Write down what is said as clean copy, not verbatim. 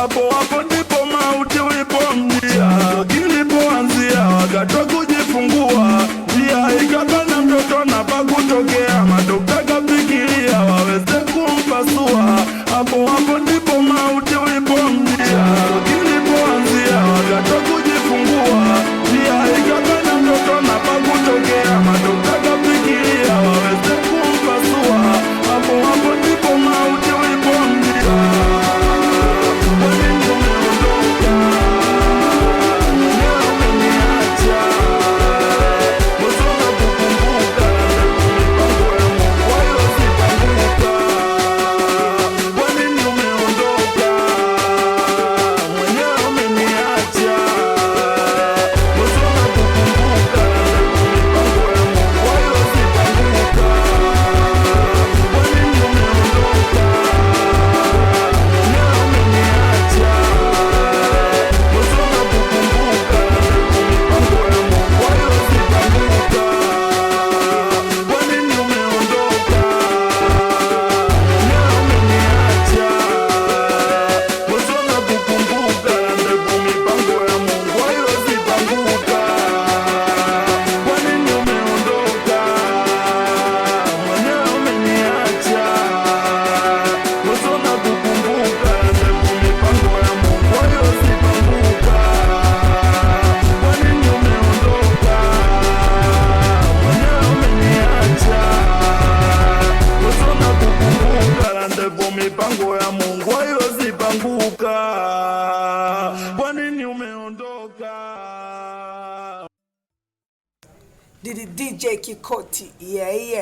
hapo hapo ndipo mauti ulipomjia, kilipoanzia wakati wa kujifungua, njia ikabana mtoto na pakutokea, madokta kafikiria waweze kumpasua. Hapo hapo ndipo mauti ulipomjia, kilipoanzia wakati wa kujifungua, njia ikabana mtoto na pakutokea, madokta kafikiria waweze kumpasua. Hapo hapo ndipo mauti ulipomjia. Mipango ya Mungu haiwezi panguka. Kwa nini umeondoka? DJ Kikoti, yeah.